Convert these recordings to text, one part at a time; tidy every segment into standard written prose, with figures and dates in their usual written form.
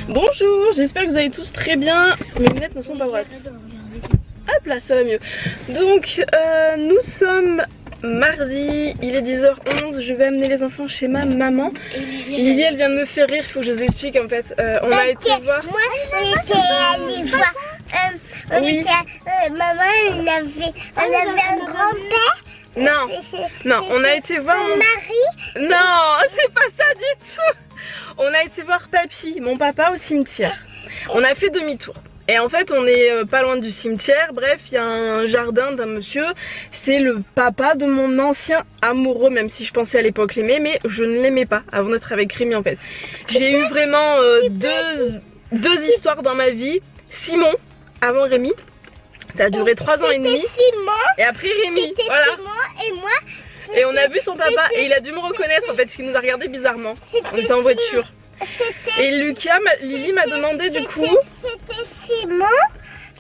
Bonjour, j'espère que vous allez tous très bien. Mes lunettes ne sont pas droites. Hop là, ça va mieux. Donc nous sommes mardi, il est 10h11, je vais amener les enfants chez ma maman. Lily elle vient de me faire rire, il faut que je vous explique en fait. On a été voir... Moi on était allé voir... Oui. Maman elle avait un grand-père. Non, on a été voir mon mari. Non, c'est pas ça du tout. On a été voir papy, mon papa, au cimetière. On a fait demi-tour. Et en fait on est pas loin du cimetière. Bref, il y a un jardin d'un monsieur. C'est le papa de mon ancien amoureux, même si je pensais à l'époque l'aimer, mais je ne l'aimais pas avant d'être avec Rémi en fait. J'ai eu vraiment deux histoires dans ma vie. Simon avant Rémi, ça a duré 3 ans et demi. Simon, et après Rémi, voilà. Simon et moi. Et on a vu son papa et il a dû me reconnaître en fait, parce qu'il nous a regardé bizarrement. On était en voiture. Et Lucas, Lily m'a demandé du coup. C'était Simon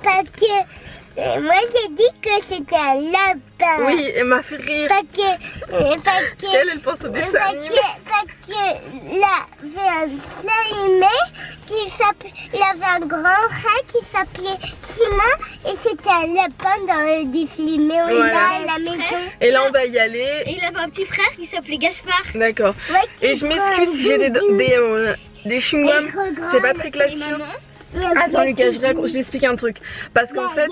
parce que moi j'ai dit que c'était un lapin. Oui, elle m'a fait rire. Parce qu'elle elle pense au dessin animé. Parce que là, il y avait un dessin animé qui s'appelait. Il avait un grand rat qui s'appelait Simon et c'était un lapin dans le dessin animé. On est là à la maison. Et là on va y aller. Et il avait un petit frère qui s'appelait Gaspard. D'accord. Et je m'excuse si j'ai des chewing-gums, c'est pas très classieux. Attends Lucas, je t'explique un truc. Parce qu'en fait,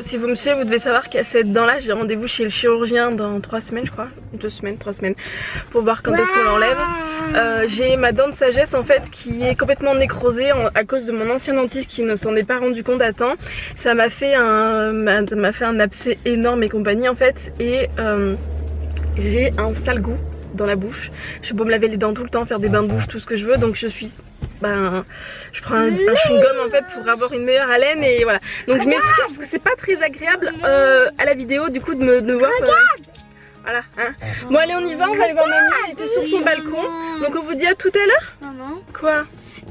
si vous me suivez, vous devez savoir qu'à cette dent là, j'ai rendez-vous chez le chirurgien dans 3 semaines je crois. 3 semaines pour voir quand est-ce qu'on l'enlève. J'ai ma dent de sagesse en fait qui est complètement nécrosée à cause de mon ancien dentiste qui ne s'en est pas rendu compte à temps. Ça m'a fait un abcès énorme et compagnie en fait. Et j'ai un sale goût dans la bouche. Je peux me laver les dents tout le temps, faire des bains de bouche, tout ce que je veux. Donc je prends un chewing-gum en fait pour avoir une meilleure haleine et voilà. Donc je m'excuse parce que c'est pas très agréable à la vidéo du coup de me voir. Voilà hein. Bon allez on y va, on va aller voir mamie, elle était sur son balcon. Donc on vous dit à tout à l'heure. Maman, quoi?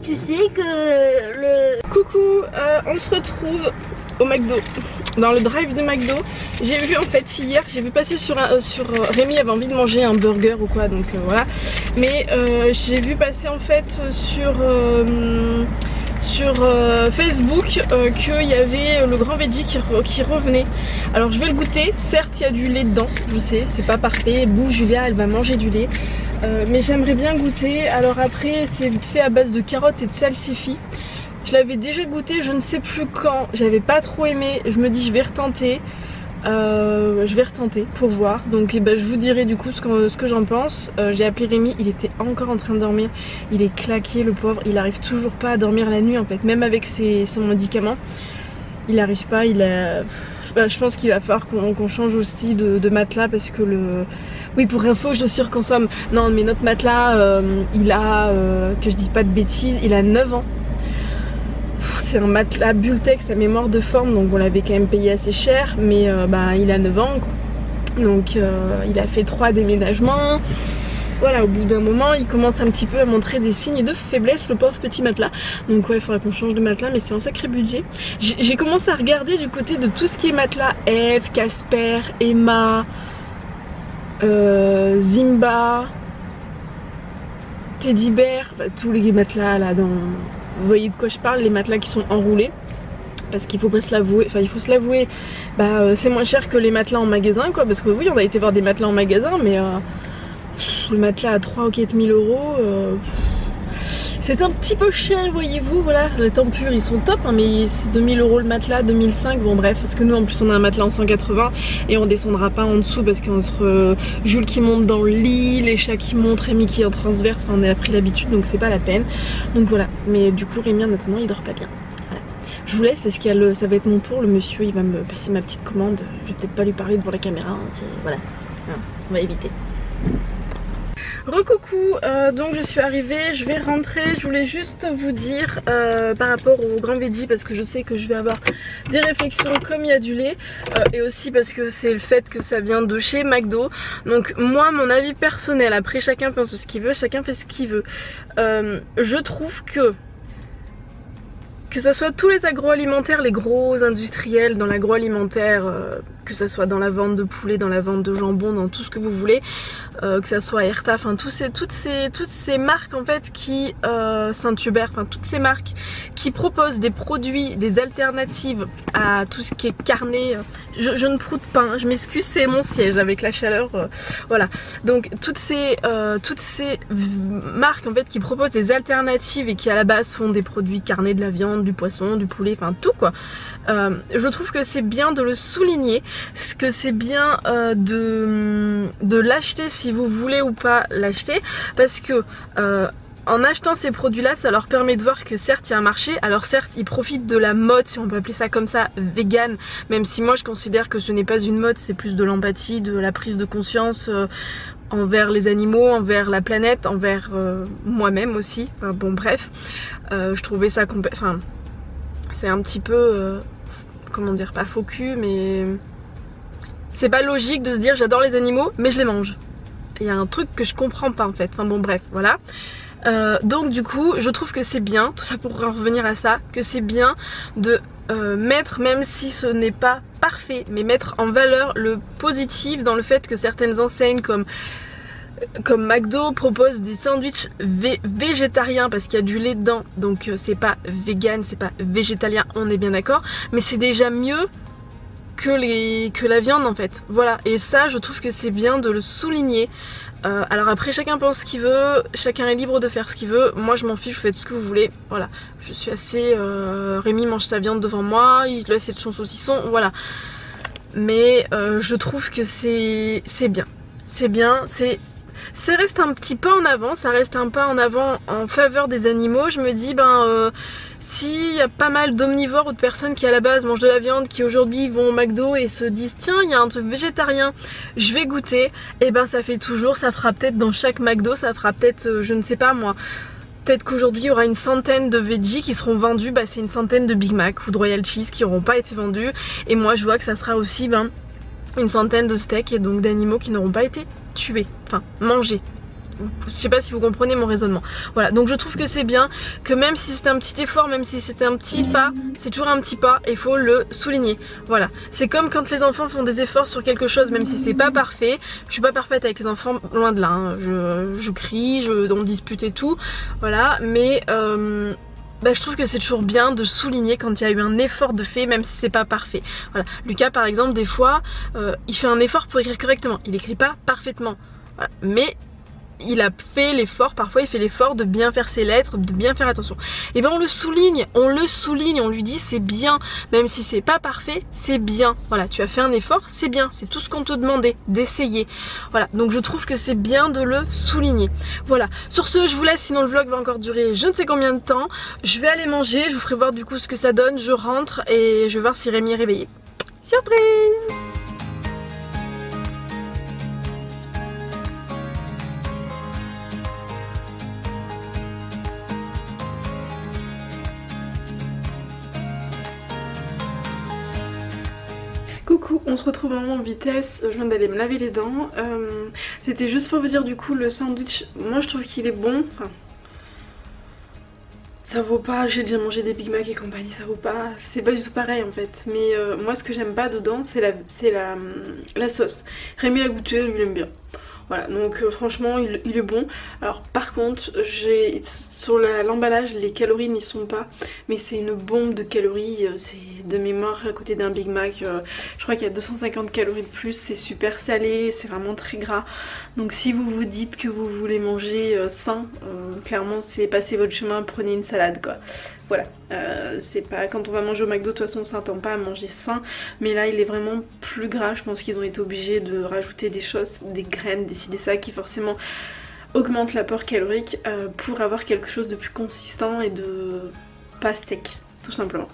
Tu sais que le... Coucou, on se retrouve au McDo, dans le drive de McDo. J'ai vu en fait hier, j'ai vu passer sur Rémi avait envie de manger un burger ou quoi, donc voilà. Mais j'ai vu passer en fait sur Facebook qu'il y avait le grand veggie qui revenait. Alors je vais le goûter, certes il y a du lait dedans, je sais, c'est pas parfait. Bou Julia elle va manger du lait. Mais j'aimerais bien goûter. Alors après c'est fait à base de carottes et de salsifis. Je l'avais déjà goûté je ne sais plus quand, j'avais pas trop aimé. Je me dis je vais retenter. Pour voir. Donc je vous dirai du coup ce que j'en pense. J'ai appelé Rémi, il était encore en train de dormir. Il est claqué le pauvre, il arrive toujours pas à dormir la nuit en fait. Même avec son médicament il arrive pas. Je pense qu'il va falloir qu'on change aussi de matelas parce que oui pour info je surconsomme. Non mais notre matelas il a que je dis pas de bêtises, il a 9 ans. C'est un matelas Bultex à mémoire de forme, donc on l'avait quand même payé assez cher, mais il a 9 ans quoi. Donc il a fait 3 déménagements. Voilà, au bout d'un moment il commence un petit peu à montrer des signes de faiblesse, le pauvre petit matelas. Donc ouais il faudra qu'on change de matelas, mais c'est un sacré budget. J'ai commencé à regarder du côté de tout ce qui est matelas Eve, Casper, Emma, Zimba, Teddy Bear, tous les matelas là dans... Vous voyez de quoi je parle, les matelas qui sont enroulés. Parce qu'il faut pas se l'avouer, enfin il faut se l'avouer, c'est moins cher que les matelas en magasin quoi. Parce que oui on a été voir des matelas en magasin, mais le matelas à 3 ou 4 000 euros, c'est un petit peu cher voyez-vous. Voilà, les tempures ils sont top hein, mais c'est 2000 euros le matelas, 2005, bon bref. Parce que nous en plus on a un matelas en 180 et on descendra pas en dessous parce qu'entre Jules qui monte dans le lit, les chats qui montent, Rémi qui est en transverse, on a pris l'habitude donc c'est pas la peine. Donc voilà, mais du coup Rémi maintenant il dort pas bien. Voilà. Je vous laisse parce que ça va être mon tour, le monsieur il va me passer ma petite commande. Je vais peut-être pas lui parler devant la caméra, hein, voilà, on va éviter. Recoucou, donc je suis arrivée, je vais rentrer. Je voulais juste vous dire par rapport au grand veggie, parce que je sais que je vais avoir des réflexions comme il y a du lait, et aussi parce que c'est le fait que ça vient de chez McDo. Donc moi mon avis personnel, après chacun pense ce qu'il veut, chacun fait ce qu'il veut. Je trouve que que ce soit tous les agroalimentaires, les gros industriels dans l'agroalimentaire, que ce soit dans la vente de poulet, dans la vente de jambon, dans tout ce que vous voulez, que ce soit Erta, enfin toutes ces marques en fait qui, Saint-Hubert, enfin toutes ces marques qui proposent des produits, des alternatives à tout ce qui est carné. Je ne proute pas, hein, je m'excuse, c'est mon siège avec la chaleur, voilà. Donc toutes ces marques en fait qui proposent des alternatives et qui à la base font des produits carnés, de la viande, du poisson, du poulet, enfin tout quoi. Je trouve que c'est bien de le souligner, que c'est bien de l'acheter si vous voulez ou pas l'acheter, parce que en achetant ces produits là, ça leur permet de voir que certes il y a un marché. Alors certes ils profitent de la mode, si on peut appeler ça comme ça, vegan, même si moi je considère que ce n'est pas une mode, c'est plus de l'empathie, de la prise de conscience envers les animaux, envers la planète, envers moi-même aussi, enfin, bon bref, je trouvais ça enfin c'est un petit peu comment dire, pas faux cul, mais c'est pas logique de se dire j'adore les animaux mais je les mange. Il y a un truc que je comprends pas en fait, enfin bon bref, voilà. Donc du coup je trouve que c'est bien, tout ça pour revenir à ça, que c'est bien de mettre, même si ce n'est pas parfait, mais mettre en valeur le positif dans le fait que certaines enseignes comme McDo proposent des sandwichs végétariens parce qu'il y a du lait dedans, donc c'est pas vegan, c'est pas végétalien, on est bien d'accord, mais c'est déjà mieux que la viande en fait, voilà. Et ça je trouve que c'est bien de le souligner. Alors après chacun pense ce qu'il veut, chacun est libre de faire ce qu'il veut, moi je m'en fiche, vous faites ce que vous voulez, voilà. Je suis assez Rémi mange sa viande devant moi, il laisse son saucisson, voilà. Mais je trouve que c'est bien, ça reste un petit pas en avant, ça reste un pas en avant en faveur des animaux. Je me dis s'il y a pas mal d'omnivores ou de personnes qui à la base mangent de la viande, qui aujourd'hui vont au McDo et se disent tiens il y a un truc végétarien, je vais goûter, et ben ça fait toujours, ça fera peut-être dans chaque McDo, ça fera peut-être je ne sais pas moi, peut-être qu'aujourd'hui il y aura une centaine de veggies qui seront vendus, c'est une centaine de Big Mac ou de Royal Cheese qui n'auront pas été vendus, et moi je vois que ça sera aussi une centaine de steaks et donc d'animaux qui n'auront pas été tués, enfin mangés. Je sais pas si vous comprenez mon raisonnement. Voilà, donc je trouve que c'est bien, que même si c'est un petit effort, même si c'était un petit pas, c'est toujours un petit pas et il faut le souligner. Voilà, c'est comme quand les enfants font des efforts sur quelque chose, même si c'est pas parfait. Je suis pas parfaite avec les enfants, loin de là, hein. Je crie, on dispute et tout, voilà, mais je trouve que c'est toujours bien de souligner quand il y a eu un effort de fait, même si c'est pas parfait. Voilà. Lucas par exemple, des fois il fait un effort pour écrire correctement, il écrit pas parfaitement, voilà. Mais il a fait l'effort, parfois il fait l'effort de bien faire ses lettres, de bien faire attention. Et on le souligne, on lui dit c'est bien, même si c'est pas parfait, c'est bien. Voilà, tu as fait un effort, c'est bien, c'est tout ce qu'on te demandait, d'essayer. Voilà, donc je trouve que c'est bien de le souligner. Voilà, sur ce je vous laisse, sinon le vlog va encore durer je ne sais combien de temps. Je vais aller manger, je vous ferai voir du coup ce que ça donne, je rentre et je vais voir si Rémi est réveillé. Surprise! Coucou, on se retrouve vraiment en vitesse, je viens d'aller me laver les dents. C'était juste pour vous dire du coup le sandwich, moi je trouve qu'il est bon. Enfin, ça vaut pas, j'ai déjà mangé des Big Mac et compagnie, ça vaut pas, c'est pas du tout pareil en fait. Mais moi ce que j'aime pas dedans c'est la sauce. Rémi l'a goûté, lui il aime bien. Voilà, donc franchement il est bon. Alors par contre sur l'emballage les calories n'y sont pas, mais c'est une bombe de calories, c'est de mémoire à côté d'un Big Mac, je crois qu'il y a 250 calories de plus, c'est super salé, c'est vraiment très gras. Donc si vous vous dites que vous voulez manger sain, clairement c'est passer votre chemin, prenez une salade quoi. Voilà, c'est pas quand on va manger au McDo, de toute façon on s'attend pas à manger sain, mais là il est vraiment plus gras. Je pense qu'ils ont été obligés de rajouter des choses, des graines, des ci, des ça, qui forcément augmentent l'apport calorique pour avoir quelque chose de plus consistant et de pas sec, tout simplement.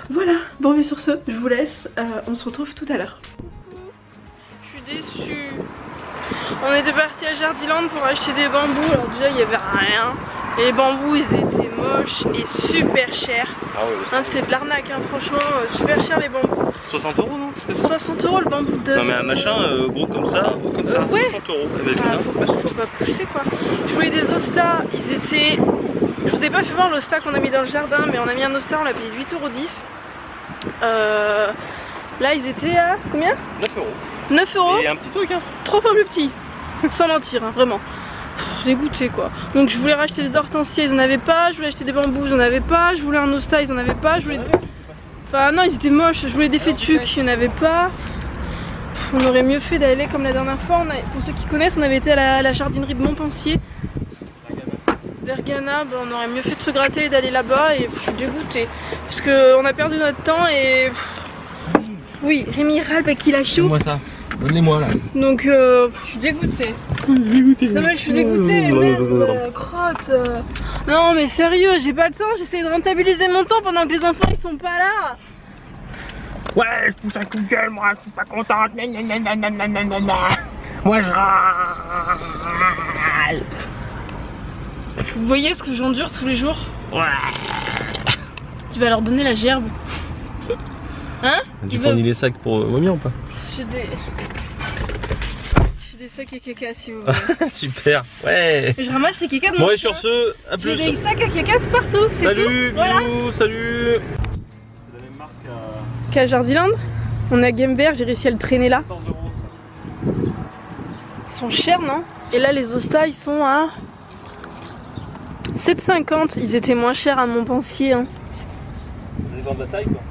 Voilà, bon mais sur ce je vous laisse, on se retrouve tout à l'heure. Je suis déçue. On était parti à Jardiland pour acheter des bambous, alors déjà il y avait rien. Et les bambous ils étaient moches et super chers. Ah ouais, hein, c'est de l'arnaque hein, franchement, super cher les bambous. 60 € non? 60 € le bambou de... Non mais un machin gros comme ça, ouais. 60 €. Faut pas pousser quoi. Je voulais des ostas, ils étaient... Je vous ai pas fait voir l'Osta qu'on a mis dans le jardin, mais on a mis un Osta, on l'a payé 8,10 €. Là ils étaient à combien? 9 €. 9 €. Et un petit truc hein. 3 fois plus petit. Sans mentir, hein, vraiment. Dégoûté quoi. Donc je voulais racheter des hortensias, ils en avaient pas. Je voulais acheter des bambous, ils en avaient pas. Je voulais un Osta, ils en avaient pas. Je voulais... Enfin non, ils étaient moches. Je voulais des fétuques, il n'y en avait pas. On aurait mieux fait d'aller comme la dernière fois. Pour ceux qui connaissent, on avait été à la jardinerie de Montpensier. Vergana, bah, on aurait mieux fait de se gratter et d'aller là-bas. Et je suis dégoûtée. Parce qu'on a perdu notre temps et... Oui, Rémi râle parce qu'il a chaud. Moi ça. Donnez-moi là. Donc je suis dégoûtée. Non mais je suis dégoûtée, merde, crotte. Non mais sérieux, j'ai pas le temps, j'essaie de rentabiliser mon temps pendant que les enfants ils sont pas là. Ouais, je pousse un coup de gueule, moi, je suis pas contente. Moi je râle. Vous voyez ce que j'endure tous les jours? Ouais. Tu vas leur donner la gerbe. Hein? Tu fournis les sacs pour vomir ou pas? J'ai des sacs à caca si vous voulez. Super, ouais. Je ramasse les caca de mon Bon et sur ce, à plus. J'ai des sacs à caca de partout, c'est tout. Salut, voilà. bisous, salut. C'est la même marque Qu'à Jardiland, on a Game Bear, j'ai réussi à le traîner là. 14 € Ils sont chers non? Et là les Osta ils sont à 7,50 €, ils étaient moins chers à Montpensier hein. ça. Les gens de la taille quoi.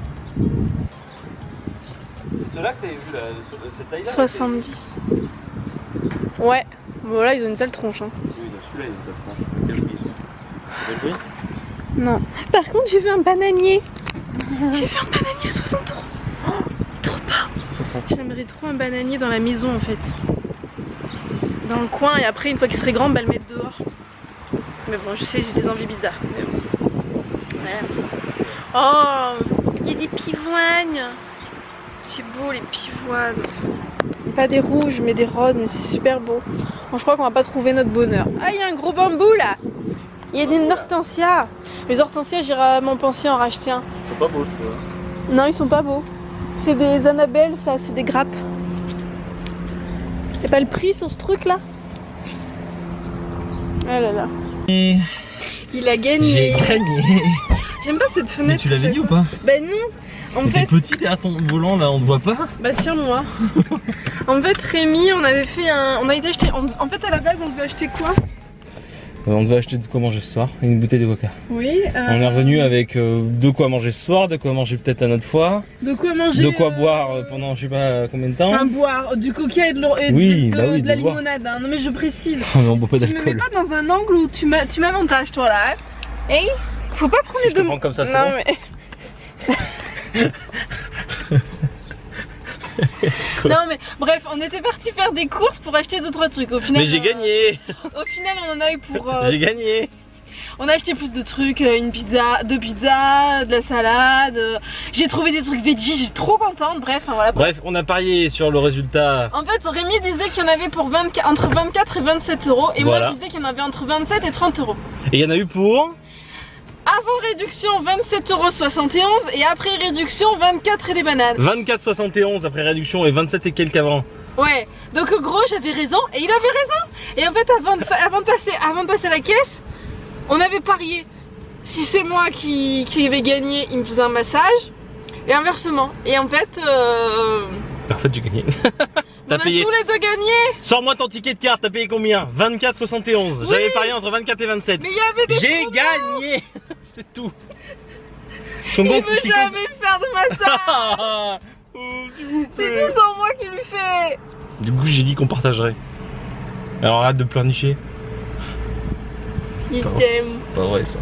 C'est ceux-là que t'avais vu là, cette taille-là? 70. Ouais, bon là ils ont une sale tronche hein. Oui, celui-là il est de franche. Quel prix ils sont? Quel prix? Non. Par contre j'ai vu un bananier. J'ai vu un bananier à 60 €. Oh, trop bas. J'aimerais trop un bananier dans la maison en fait. Dans le coin et après une fois qu'il serait grand, bah le mettre dehors. Mais bon je sais j'ai des envies bizarres. Mais bon. Ouais. Oh, il y a des pivoines. C'est beau les pivoines. Pas des rouges mais des roses, mais c'est super beau. Bon, je crois qu'on va pas trouver notre bonheur. Ah il y a un gros bambou là. Il y a des hortensias. Les hortensias j'irai à Montpensier en racheter un. Ils sont pas beaux je trouve. Non ils sont pas beaux. C'est des Annabelle ça, c'est des grappes. Y'a pas le prix sur ce truc là? Oh là là. Il a gagné. J'ai gagné. J'aime pas cette fenêtre. Mais tu l'avais dit ou pas? Bah non. En T'es fait, petit derrière ton volant là, on te voit pas? bah sur moi. En fait Rémi, on avait fait un... On a été acheter... En fait à la base on devait acheter quoi? On devait acheter de quoi manger ce soir, une bouteille de coca. Oui. On est revenu avec de quoi manger ce soir, de quoi manger peut-être un autre fois. De quoi manger. De quoi boire pendant je sais pas combien de temps. Un boire, du coca et de l'eau et Oui, de, bah oui, de la de boire. limonade. Hein. Non mais je précise. Mais on boit pas Tu me mets d'alcool. pas dans un angle où tu m'avantages toi là. Hein. Hey, faut pas prendre Si les je te deux. prends comme ça, c'est non bon. mais. Non mais bref, on était parti faire des courses pour acheter 2-3 trucs. Au final, Mais j'ai gagné. Au final, on en a eu pour. J'ai gagné. On a acheté plus de trucs, une pizza, 2 pizzas, de la salade. J'ai trouvé des trucs veggie, j'ai trop contente. Bref, hein, voilà. Bref, on a parié sur le résultat. En fait, Rémi disait qu'il y en avait pour entre 24 et 27 €. Et Voilà. moi, je disais qu'il y en avait entre 27 et 30 €. Et il y en a eu pour. Avant réduction 27,71 € et après réduction 24 et des bananes. 24,71 après réduction et 27 et quelques avant. Ouais, donc gros j'avais raison et il avait raison. Et en fait avant de passer à la caisse, on avait parié. Si c'est moi qui vais gagner, il me faisait un massage. Et inversement. Et en fait j'ai gagné. on a payé. tous les deux gagné. Sors-moi ton ticket de carte, t'as payé combien? 24,71. J'avais parié entre 24 et 27. Mais il y avait des J'ai promos. gagné. C'est tout. Il veut jamais faire de massage. Oh, s'il vous C'est plaît. tout le temps moi qui lui fais. Du coup j'ai dit qu'on partagerait. Alors arrête de pleurnicher. Il pas vrai. t'aime. Pas vrai ça.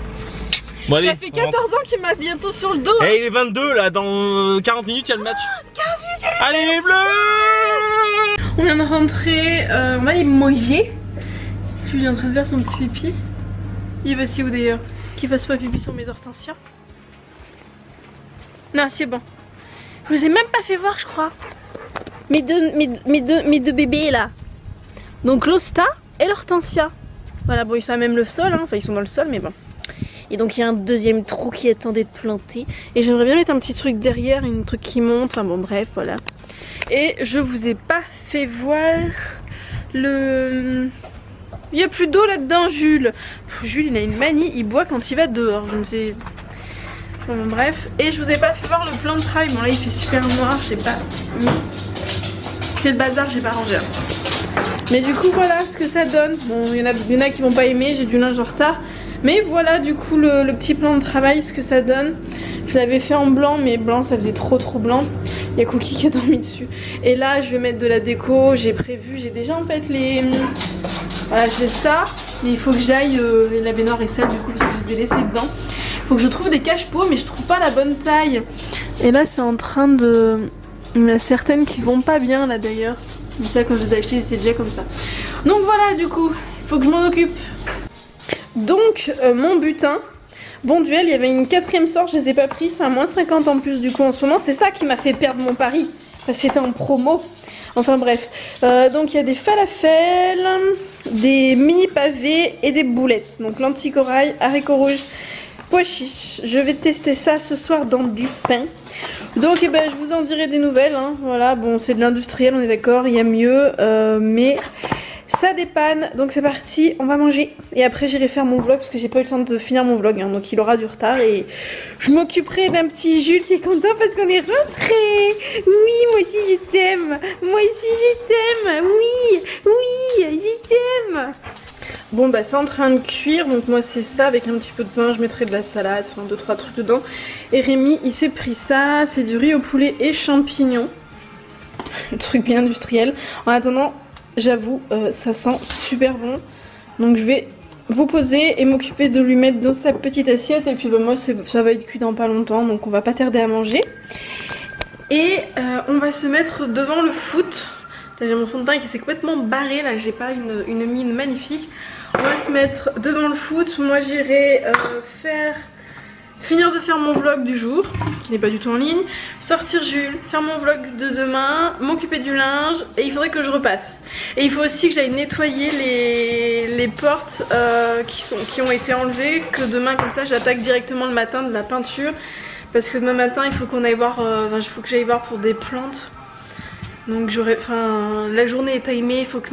Bon allez. Ça fait 14 ans qu'il m'a bientôt sur le dos. Eh il est 22 là, dans 40 minutes il y a le match. 15 minutes. Allez les bleus. On vient de rentrer, on va aller manger. Julie est en train de faire son petit pipi. Il va aussi où d'ailleurs? Qu'il fasse pas pipi sur mes hortensias. Non c'est bon. Je vous ai même pas fait voir je crois. Mes deux bébés là. Donc l'Osta et l'hortensia. Voilà bon ils sont à même le sol, hein. Enfin ils sont dans le sol mais bon. Et donc il y a un deuxième trou qui attendait de planter. Et j'aimerais bien mettre un petit truc derrière, un truc qui monte, enfin bon bref voilà. Et je vous ai pas fait voir le Il n'y a plus d'eau là-dedans, Jules. Jules, il a une manie, il boit quand il va dehors. Je me sais... Bon, bref. Et je vous ai pas fait voir le plan de travail. Bon, là, il fait super noir, j'ai pas mis... C'est le bazar, j'ai pas rangé. Mais du coup, voilà ce que ça donne. Bon, il y en a qui vont pas aimer, j'ai du linge en retard. Mais voilà, du coup, le petit plan de travail, ce que ça donne. Je l'avais fait en blanc, mais blanc, ça faisait trop blanc. Il y a Cookie qui a dormi dessus. Et là, je vais mettre de la déco. J'ai prévu, j'ai déjà en fait les... Voilà, j'ai ça. Mais il faut que j'aille... la baignoire est sale du coup, parce que je les ai laissés dedans. Il faut que je trouve des cache-pots, mais je trouve pas la bonne taille. Et là, c'est en train de... Il y en a certaines qui vont pas bien, là, d'ailleurs. Mais ça, quand je les ai achetées, c'est déjà comme ça. Donc voilà, du coup, il faut que je m'en occupe. Donc, mon butin... Bon duel, il y avait une 4ème sorte, je les ai pas pris, c'est à moins 50 en plus du coup en ce moment. C'est ça qui m'a fait perdre mon pari, parce que c'était en promo. Enfin bref, donc il y a des falafels, des mini pavés et des boulettes. Donc lentilles corail, haricots rouges, pois chiches. Je vais tester ça ce soir dans du pain. Donc eh ben, je vous en dirai des nouvelles, hein. Voilà, bon c'est de l'industriel, on est d'accord, il y a mieux, mais... ça dépanne, donc c'est parti, on va manger. Et après j'irai faire mon vlog parce que j'ai pas eu le temps de finir mon vlog, hein, donc il aura du retard. Et je m'occuperai d'un petit Jules qui est content parce qu'on est rentré. Oui, moi aussi je t'aime. Moi aussi je t'aime. Oui, oui, je t'aime. Bon bah c'est en train de cuire, donc moi c'est ça avec un petit peu de pain, je mettrai de la salade, enfin 2-3 trucs dedans. Et Rémi il s'est pris ça, c'est du riz au poulet et champignons. Le truc bien industriel. En attendant... J'avoue, ça sent super bon. Donc je vais vous poser et m'occuper de lui mettre dans sa petite assiette. Et puis bah, moi ça va être cuit dans pas longtemps, donc on va pas tarder à manger. Et on va se mettre devant le foot. J'ai mon fond de teint qui s'est complètement barré. Là j'ai pas une mine magnifique. On va se mettre devant le foot. Moi j'irai finir de faire mon vlog du jour, qui n'est pas du tout en ligne, sortir Jules, faire mon vlog de demain, m'occuper du linge, et il faudrait que je repasse. Et il faut aussi que j'aille nettoyer les portes qui ont été enlevées, que demain comme ça j'attaque directement le matin de la peinture, parce que demain matin il faut qu'on aille voir, il faut que j'aille voir pour des plantes. Donc la journée est timée, il faut que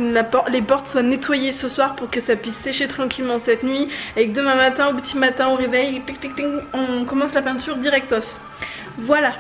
les portes soient nettoyées ce soir pour que ça puisse sécher tranquillement cette nuit. Et que demain matin, au petit matin, au réveil, on commence la peinture directos. Voilà.